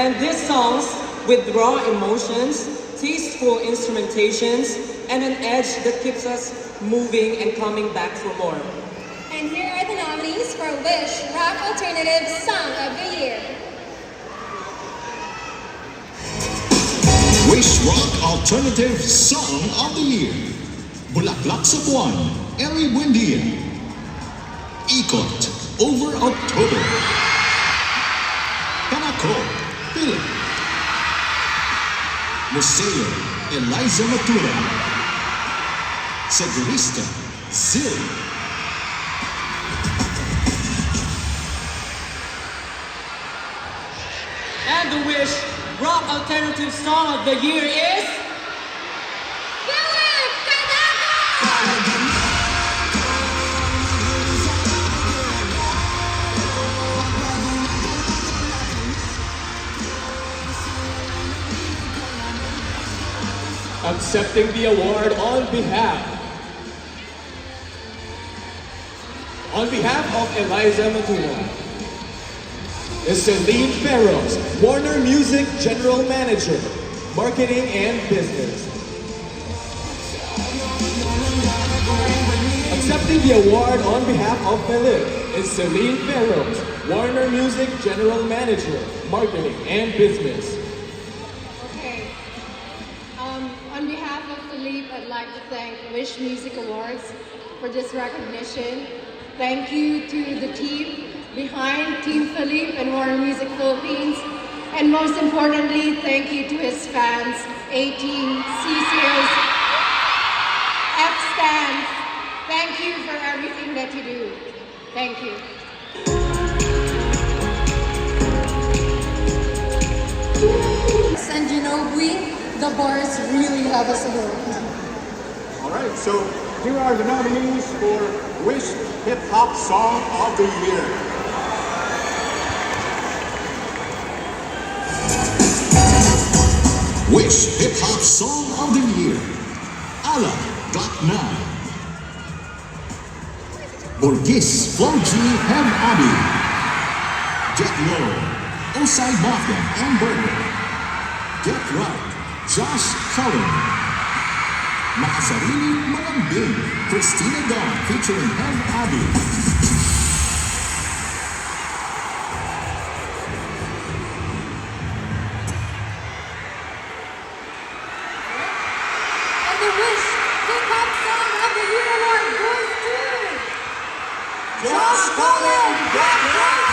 And these songs with raw emotions, tasteful instrumentations, and an edge that keeps us moving and coming back for more. And here are the nominees for Wish Rock Alternative Song of the Year. Wish Rock Alternative Song of the Year. Bulaklak sa Buwan, Ellie Buendia. Ikot, Over October. Kanako, Philip. Museo, Eliza Matura. Segurista, Zil. And the Wish Rock Alternative Song of the Year is... Philip Cadaga! Accepting the award on behalf of Eliza Matuna is Celine Ferros, Warner Music General Manager, Marketing and Business. Accepting the award on behalf of Philip is Celine Ferros, Warner Music General Manager, Marketing and Business. Okay. On behalf of Philippe, I'd like to thank Wish Music Awards for this recognition. Thank you to the team behind Team Philippe and Warner Music Philippines. And most importantly, thank you to his fans, A-Team, C-Series, F-Stands. Thank you for everything that you do. Thank you. And you know, the bars really have us hooked. All right, so here are the nominees for Wish Hip Hop Song of the Year. Wish Hip Hop Song of the Year. Ala, Glock 9. Borgis, Floji, Hem Abi. Jet Low, Osai Mafia, and Burger. Get Right, Josh Cullen. Makasarili, Malambing, Christina Dawn featuring Hem Abi. And the Wish Hip Hop Song of the Year award goes to Josh Cullen, Get Right!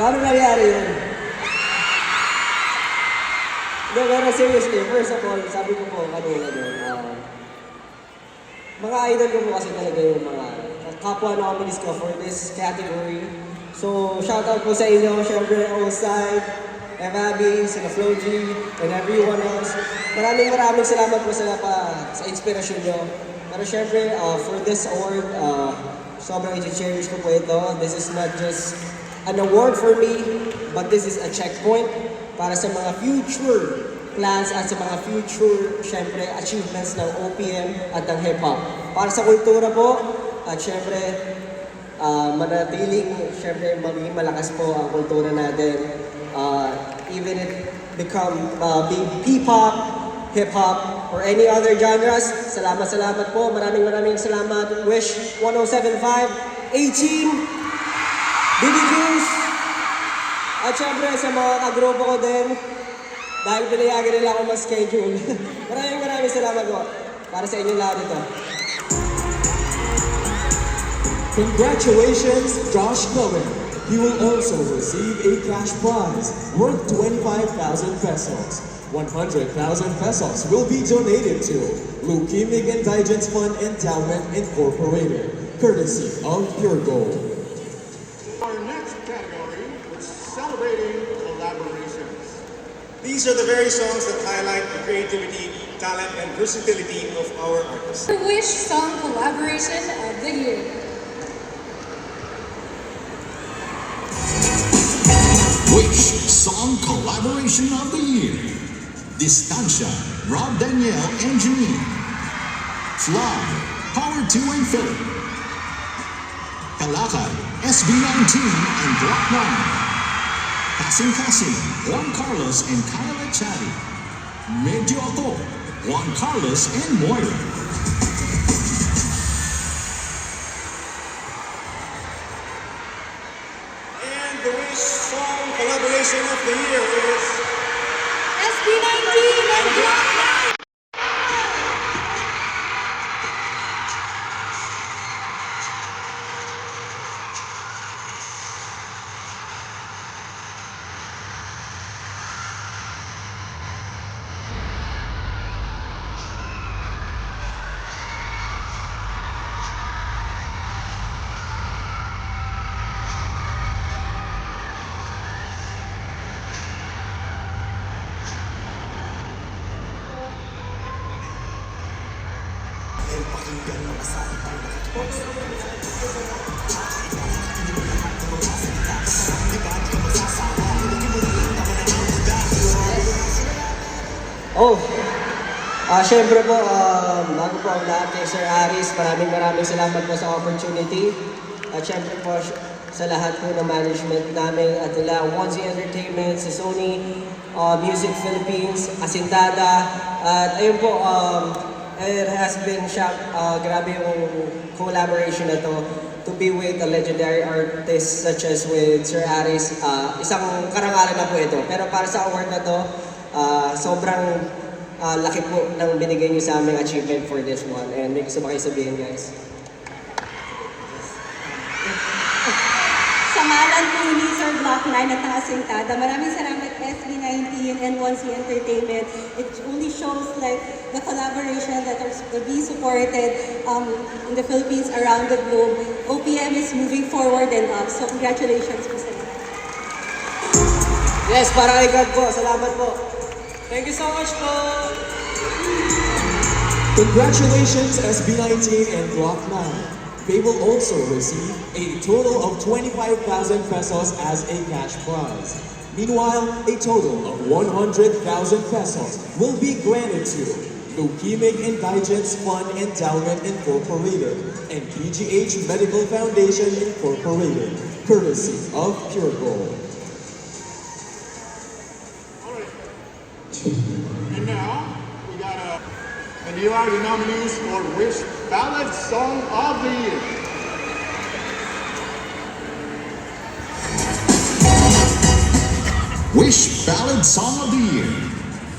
Paano nangyari yun? Hindi, pero seriously, first of all, sabi ko po kanina doon, mga idol ko po kasi talaga yung mga kapwa nominees ko for this category. So, shoutout po sa inyo, syempre, Oside, Evabi, sila Floji, and everyone else. Maraming salamat po sa inspirasyon nyo. Pero syempre, for this award, sobrang i-cherish ko po ito. This is not just an award for me, but this is a checkpoint para sa mga future plans at sa mga future, syempre, achievements ng OPM at ng hip-hop. Para sa kultura po, at syempre, manatiling, syempre, maging malakas po ang kultura natin. Even it become P-pop, hip-hop, or any other genres. Salamat po. Maraming salamat. Wish 1075, A-Team, BB Juice, at syempre sa mga kagrupo ko din, dahil pinayagan nila ako mas-schedule. maraming salamat po para sa inyo lahat ito. Congratulations, Josh Cullen. He will also receive a cash prize worth 25,000 pesos. 100,000 pesos will be donated to Leukemic Indigence Fund Endowment Incorporated, courtesy of Pure Gold. Our next category is celebrating collaborations. These are the very songs that highlight the creativity talent and versatility of our artists. The Wish Song Collaboration of the Year. Wish Song Collaboration of the Year. Distancia, Rob Daniel and Janine. Fly, Power 2 and Philip. Kalakal, SB19 and Block 9. Kasing Kasing, Juan Carlos and Kyle Echari. Medyo Ako, Juan Carlos and Moira. And the Wish Song Collaboration of the Year is SB19 and Block 9. Oh, syempre po, bago po ang lahat kay Sir Aris, maraming salamat po sa opportunity. At syempre po sa lahat po ng management namin at nila, Onesie Entertainment, si Sony, Music Philippines, Asintada. At ayun po, it has been grabe yung collaboration na to be with a legendary artist such as with Sir Aris. Isang karangalan na po ito. Pero para sa award na to, sobrang laki po ng binigay niyo sa aming achievement for this one. And may gusto ba kayo sabihin, guys? Sa ngalan po ni Sir Block 9 at ng Asintada, maraming salamat SB19 and Onesie Entertainment. It only shows like the collaboration that will be supported in the Philippines around the globe. OPM is moving forward and up. So congratulations po sa lahat. Yes, para kay God po. Salamat po. Thank you so much po. Congratulations SB19 and Block 9. They will also receive a total of 25,000 pesos as a cash prize. Meanwhile, a total of 100,000 pesos will be granted to Leukemic Indigents Fund Endowment Incorporated and PGH Medical Foundation Incorporated, courtesy of Pure Gold. And now, we got and you are the nominees for Wish Ballad Song of the Year. Wish Ballad Song of the Year.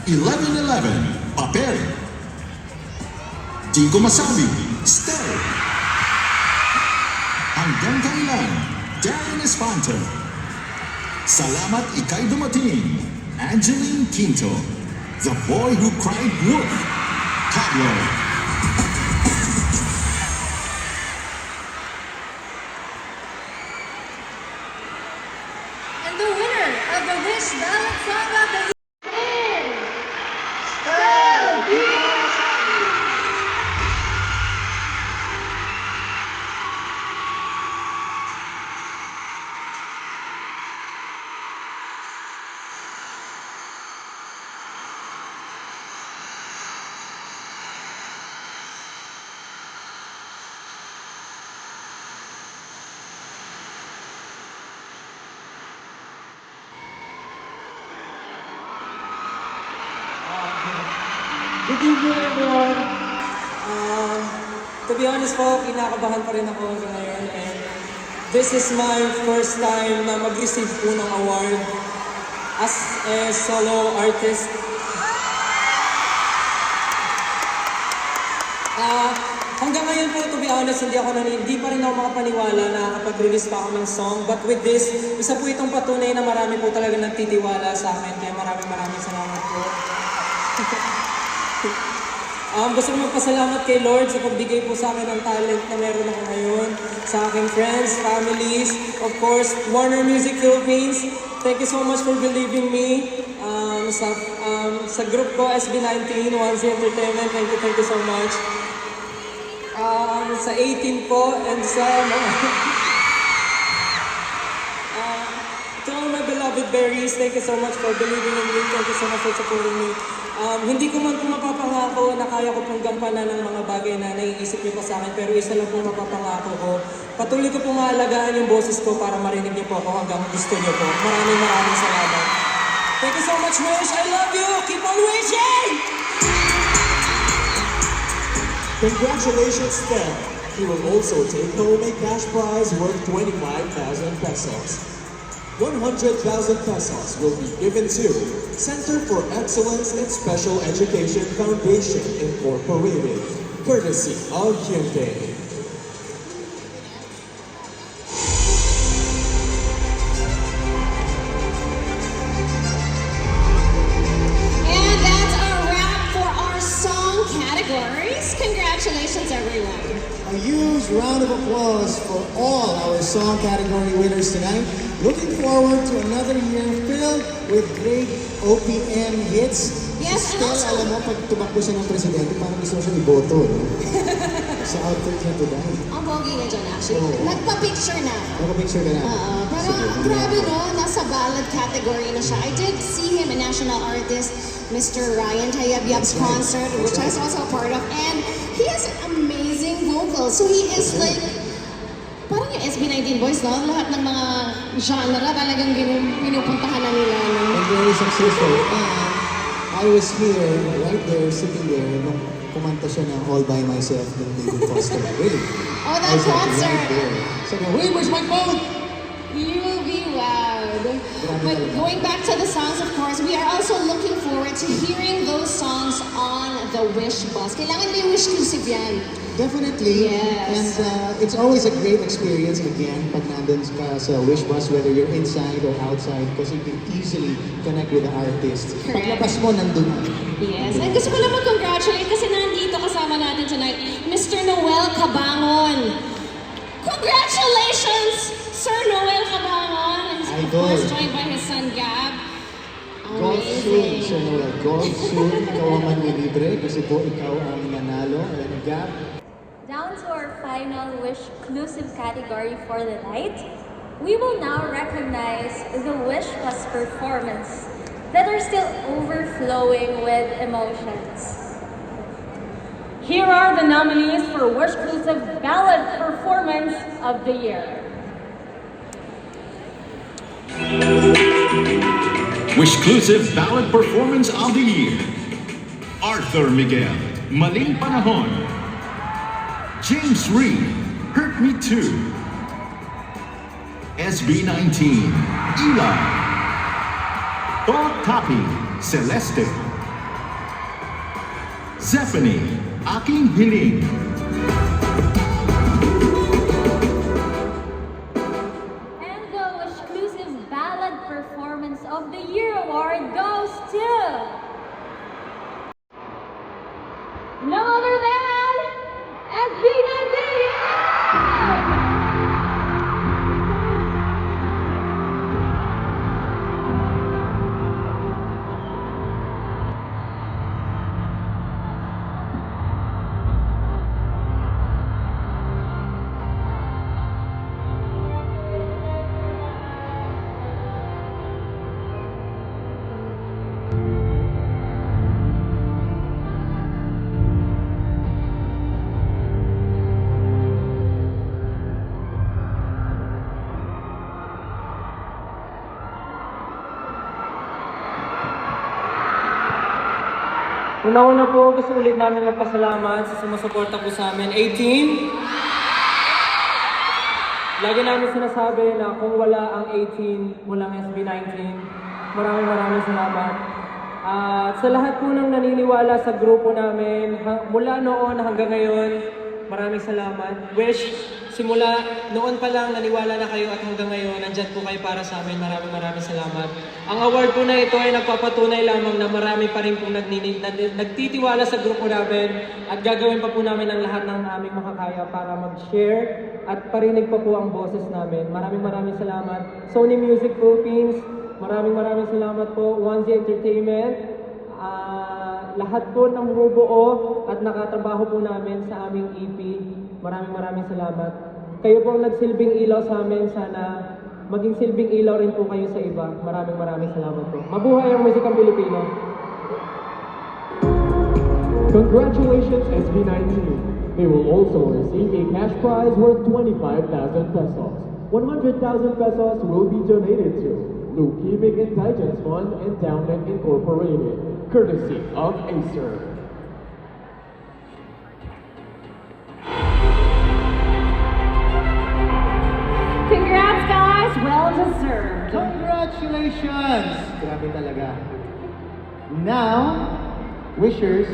1111, Papel. Di ko masabi, Stay. Hanggang kailan, Darren Espanto. Salamat ika'y dumating, Angeline Quinto. The Boy Who Cried Wolf, Pablo. And the winner of the Wish Ballad Song of the Year Good evening, everyone. To be honest po, kinakabahan pa rin ako hanggang ngayon. And this is my first time na mag-receive po ng award as a solo artist. Hanggang ngayon po, to be honest, hindi pa rin ako makapaniwala na kapag-release pa ako ng song. But with this, isa po itong patunay na marami po talaga nagtitiwala sa akin. Kaya maraming salamat po. Gusto ko magpasalamat kay Lord sa pagbigay po sa akin ng talent na meron ako ngayon. Sa aking friends, families, of course, Warner Music Philippines. Thank you so much for believing me. Sa group ko, SB19, Onesie Entertainment, thank you so much. Sa 18 po, and sa to all my beloved berries, thank you so much for believing in me. Thank you so much for supporting me. Hindi ko man po mapapangako na kaya ko pong gampanan ng mga bagay na naiisip niyo pa sa akin, pero isa lang po mapapangako ko. Patuloy ko pong maalagaan yung boses ko para marinig niyo po ako hanggang gusto niyo po. Maraming salamat. Thank you so much, Wish. I love you. Keep on wishing! Congratulations, Ted. He will also take home a cash prize worth 25,000 pesos. 100,000 pesos will be given to Center for Excellence in Special Education Foundation Incorporated, courtesy of Hyundai. And that's a wrap for our song categories. Congratulations, everyone. A huge round of applause for all our song category winners tonight. Looking forward to another year filled with great OPM hits. Yes, Si and Stel, also- alam mo, pag tumakbo siya ng presidente, parang gusto mo siya iboto, no? Sa outfit niya today. Ang pogi na dyan, actually. Oo. Nagpa-picture na ako. Nakapicture ka na. Pero Sige, grabe no, nasa ballad category na siya. I did see him, a national artist, Mr. Ryan Tayabyab's That's right. concert, which I That's was also a part of. And he has amazing vocals. So he is like, parang yung SB19 boys, no? Lahat ng mga genre talagang pinupuntahan na nila, no? And very successful. And I was here, right there, sitting there, nung kumanta siya ng All By Myself ng David Foster. Really. Oh, I that was like, concert! right there. Sabi, wait, where's my phone? You will be wowed. Grabe But talaga. going back to the songs, of course, we are also looking forward to hearing those songs on the Wish Bus. Kailangan may Wish exclusive yan. Definitely. Yes. And it's always a great experience again pag nandun ka sa Wish Bus, whether you're inside or outside, because you can easily connect with the artist. Correct. Paglabas mo, nandun na. Yes. And gusto ko lang mag-congratulate kasi nandito kasama natin tonight, Mr. Noel Cabangon. Congratulations, Sir Noel Cabangon. And of Idol. course, joined by his son, Gab. Golf soon, Sir Noel. Golf soon. Ikaw ang manlilibre kasi po ikaw ang nanalo. And Gab, Down to our final Wish Exclusive category for the night, we will now recognize the Wish Plus performance that are still overflowing with emotions. Here are the nominees for Wish Exclusive Ballad Performance of the Year. Wishclusive Ballad Performance of the Year. Arthur Miguel, Maling Panahon. James Reed, Hurt Me Too. SB19, Eli. Bob Tapi, Celeste. Zephany, Aking Hiling. And the Exclusive Ballad Performance of the Year award goes to None other than SB19! Una-una po, gusto ulit namin magpasalamat sa sumusuporta po sa amin. 18! Lagi namin sinasabi na kung wala ang 18 mulang SB19, maraming salamat. At sa lahat po ng naniniwala sa grupo namin, mula noon hanggang ngayon, maraming salamat. Wish, simula noon pa lang naniwala na kayo at hanggang ngayon, nandyan po kayo para sa amin. Maraming salamat. Ang award po na ito ay nagpapatunay lamang na marami pa rin pong nagtitiwala sa grupo namin at gagawin pa po namin ang lahat ng aming makakaya para mag-share at parinig pa po ang boses namin. Maraming salamat. Sony Music Philippines, maraming salamat po. Onesie Entertainment, lahat po ng bumubuo at nakatrabaho po namin sa aming EP. Maraming salamat. Kayo po ang nagsilbing ilaw sa amin. Sana maging silbing ilaw rin po kayo sa iba. Maraming salamat po. Mabuhay ang musikang Pilipino. Congratulations, SB19. They will also receive a cash prize worth 25,000 pesos. 100,000 pesos will be donated to Leukemic Indigence Fund Endowment Incorporated, courtesy of Acer. Congrats, guys! Well deserved. Congratulations! Grabe talaga. Now, wishers,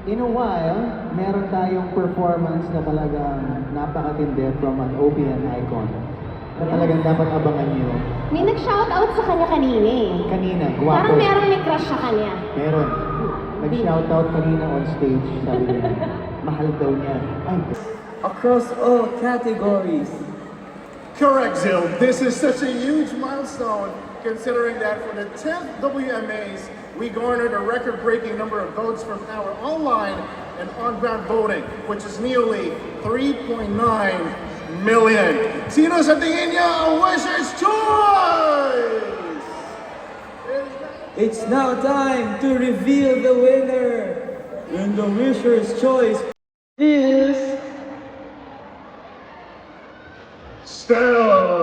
in a while, meron tayong performance na talagang napakatindi from an OPM icon na talagang dapat abangan nyo. May nag-shoutout sa kanya kanina eh. Kanina, guwapo. Parang merong may crush sa kanya. Meron. Nag-shoutout kanina on stage, sabi niya, mahal daw niya. Ay, Across all categories. Correct, Zil. This is such a huge milestone, considering that for the 10th WMAs, we garnered a record-breaking number of votes from our online and on-ground voting, which is nearly 3.9 million. Sino sa tingin niya ang Wisher's Choice? It's now time to reveal the winner. And the Wisher's Choice is... Stella.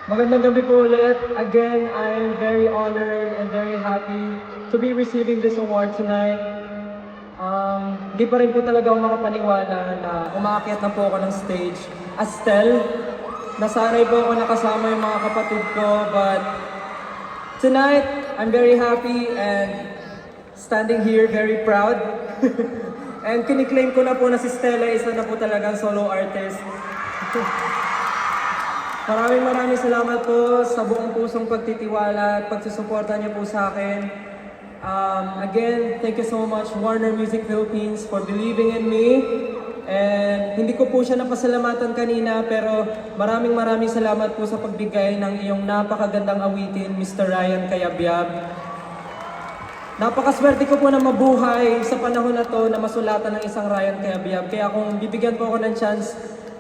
Magandang gabi po ulit. Again, I am very honored and very happy to be receiving this award tonight. Di pa rin po talaga ako makapaniwala na umaakyat na po ako ng stage as Stel. Nasanay po ako nakasama yung mga kapatid ko, but tonight, I'm very happy and standing here very proud. And kiniklaim ko na po na si Stella isa na po talagang solo artist. Maraming salamat po sa buong pusong pagtitiwala at pagsusuporta niyo po sa akin. Again, thank you so much Warner Music Philippines for believing in me. And hindi ko po siya napasalamatan kanina, pero maraming salamat po sa pagbigay ng iyong napakagandang awitin, Mr. Ryan Cayabyab. Napakaswerte ko po na mabuhay sa panahon na to na masulatan ng isang Ryan Cayabyab. Kaya kung bibigyan po ako ng chance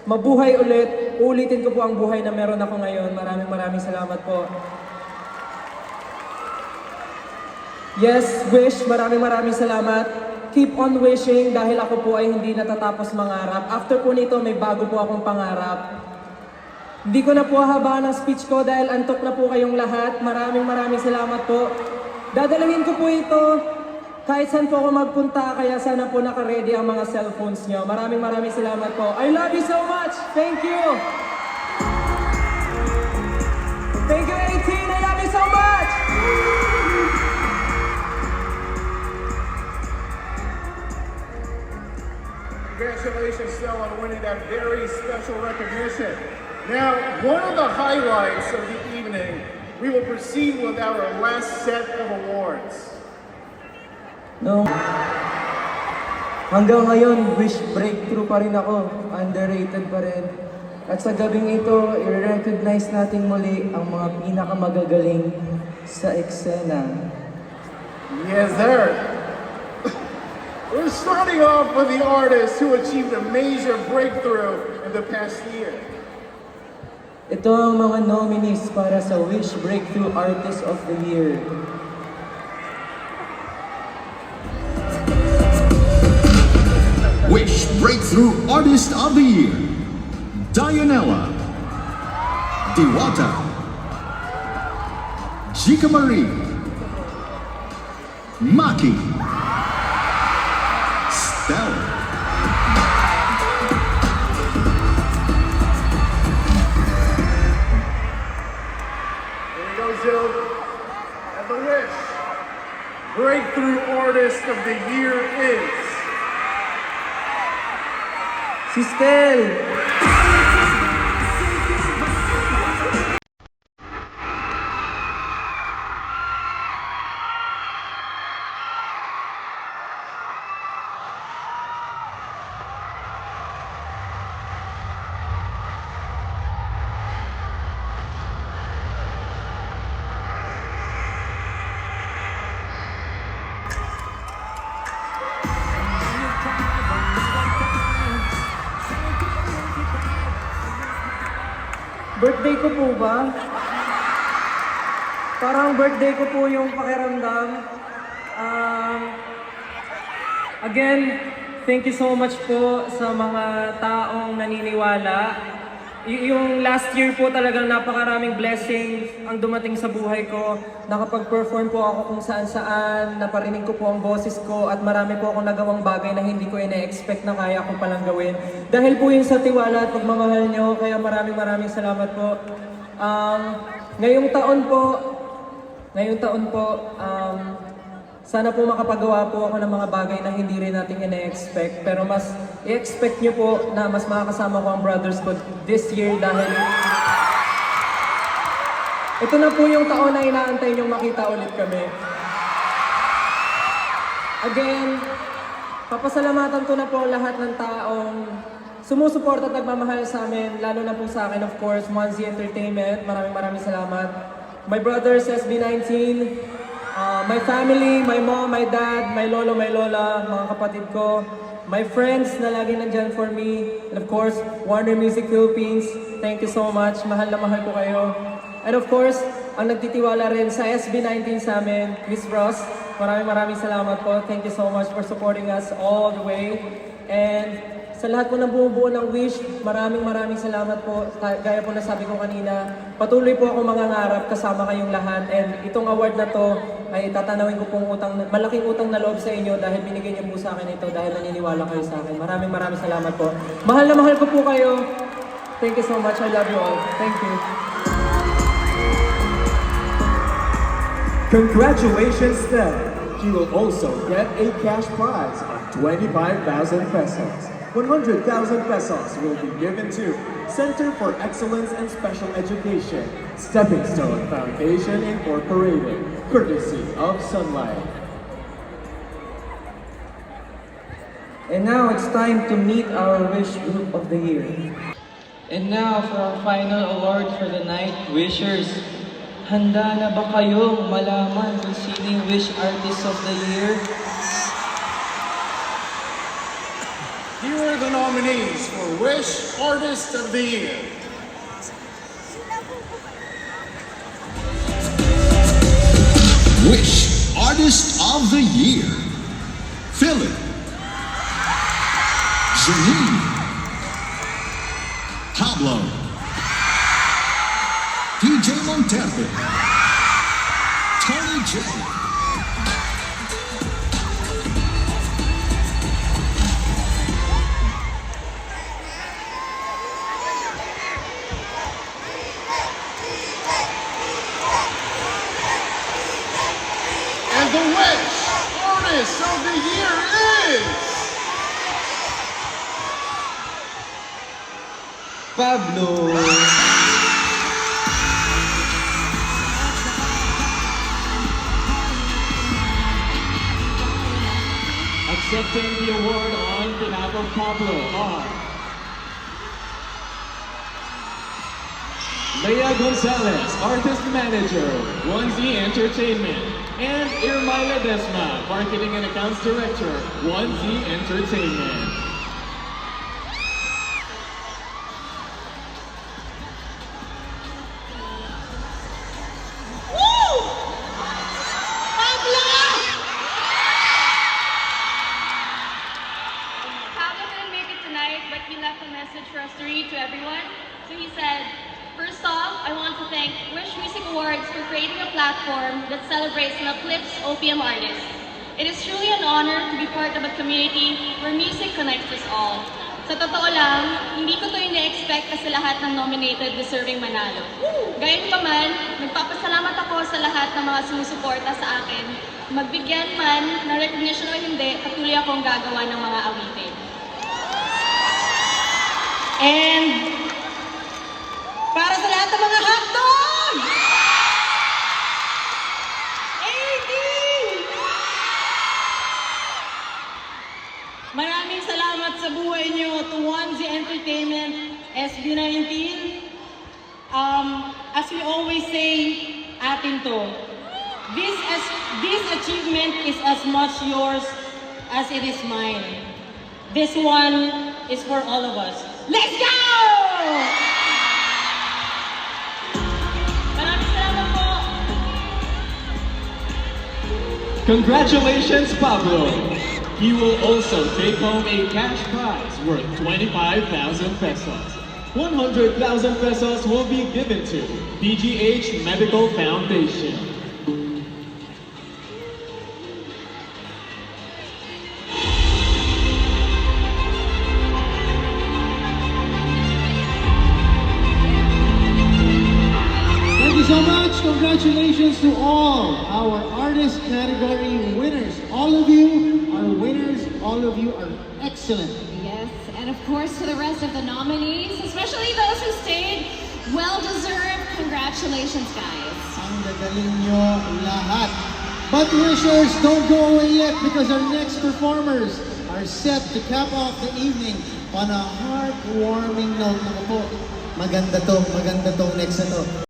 mabuhay ulit, ulitin ko po ang buhay na meron ako ngayon. Maraming salamat po. Yes, Wish, maraming salamat. Keep on wishing dahil ako po ay hindi natatapos mangarap. After po nito, may bago po akong pangarap. Hindi ko na po hahabaan ang speech ko dahil antok na po kayong lahat. Maraming salamat po. Dadalawin ko po ito kahit saan po ako magpunta, kaya sana po naka-ready ang mga cellphones nyo. Maraming salamat po. I love you so much! Thank you! Thank you, 18! I love you so much! Congratulations, Stella, on winning that very special recognition. Now, one of the highlights of the evening, we will proceed with our last set of awards. Hanggang ngayon, Wish breakthrough pa rin ako. Underrated pa rin. At sa gabing ito, i-recognize natin muli ang mga pinakamagagaling sa eksena. Yes, sir. We're starting off with the artist who achieved a major breakthrough in the past year. Ito ang mga nominees para sa Wish Breakthrough Artist of the Year. Wish Breakthrough Artist of the Year, Dianella, Diwata, Chica Marie, Maki, Stella. Here we go, Zil. And the Wish Breakthrough Artist of the Year is... Si Stel! Birthday ko po ba? Parang birthday ko po yung pakiramdam. Again, thank you so much po sa mga taong naniniwala. Yung last year po talagang napakaraming blessings ang dumating sa buhay ko. Nakapag-perform po ako kung saan-saan, naparinig ko po ang boses ko at marami po akong nagawang bagay na hindi ko ina-expect na kaya ko palang gawin. Dahil po yun sa tiwala at pagmamahal nyo, kaya maraming salamat po. Ngayong taon po, sana po makapagawa po ako ng mga bagay na hindi rin natin ina-expect. Pero mas i-expect nyo po na mas makakasama ko ang brothers ko this year dahil ito na po yung taon na inaantay nyong makita ulit kami. Again, papasalamatan ko na po lahat ng taong sumusuporta at nagmamahal sa amin, lalo na po sa akin, of course, 1Z Entertainment. Maraming salamat. My brothers, SB19, my family, my mom, my dad, my lolo, my lola, mga kapatid ko, my friends na lagi nandyan for me, and of course, Warner Music Philippines, thank you so much, mahal na mahal ko kayo. And of course, ang nagtitiwala rin sa SB19 sa amin, Miss Ross, maraming salamat po, thank you so much for supporting us all the way. And sa lahat po ng bumubuo ng Wish, maraming salamat po. Gaya po na sabi ko kanina, patuloy po ako mangangarap kasama kayong lahat. And itong award na to ay tatanawin ko pong malaking utang na loob sa inyo dahil binigay niyo po sa akin ito dahil naniniwala kayo sa akin. Maraming salamat po. Mahal na mahal ko po kayo. Thank you so much. I love you all. Thank you. Congratulations, Stel! He will also get a cash prize of 25,000 pesos. 100,000 pesos will be given to Center for Excellence and Special Education, Stepping Stone Foundation Incorporated, courtesy of Sunlight. And now it's time to meet our Wish Group of the Year. And now for our final award for the night, Wishers. Handa na ba kayong malaman kung sino yung Wish Artist of the Year? Here are the nominees for Wish Artist of the Year. Wish Artist of the Year. Philip. Janine. Pablo. DJ Monterde. Tony J. And the Wish Artist of the Year is... Pablo. Accepting the award on behalf of Pablo are Leia Gonzalez, Artist Manager, 1Z Entertainment, and Irma Ledesma, Marketing and Accounts Director, 1Z Entertainment. Pablo couldn't make it tonight, but he left a message for us to read to everyone. So he said, first off, I want to thank Wish Music Awards for creating a platform that celebrates and uplifts OPM artists. It is truly an honor to be part of a community where music connects us all. Sa totoo lang, hindi ko to ina-expect kasi lahat ng nominated deserving manalo. Gayun pa man, nagpapasalamat ako sa lahat ng mga sumusuporta sa akin. Magbigyan man ng recognition o hindi, patuloy akong gagawa ng mga awitin. And para sa lahat ng mga hotdog! 18! Maraming salamat sa buhay niyo to 1Z Entertainment, SB19. As we always say, atin to. This achievement is as much yours as it is mine. This one is for all of us. Let's go! Maraming salamat po. Congratulations, Pablo! He will also take home a cash prize worth 25,000 pesos. 100,000 pesos will be given to PGH Medical Foundation. Thank you so much. Congratulations to all our artist category winners. All of you are winners. All of you are excellent. Yes, and of course to the rest of the nominees, especially those who stayed, well-deserved. Congratulations, guys. Ang gagaling nyo lahat. But wishers, don't go away yet because our next performers are set to cap off the evening on a heartwarming note. Naku po, maganda tong next na to.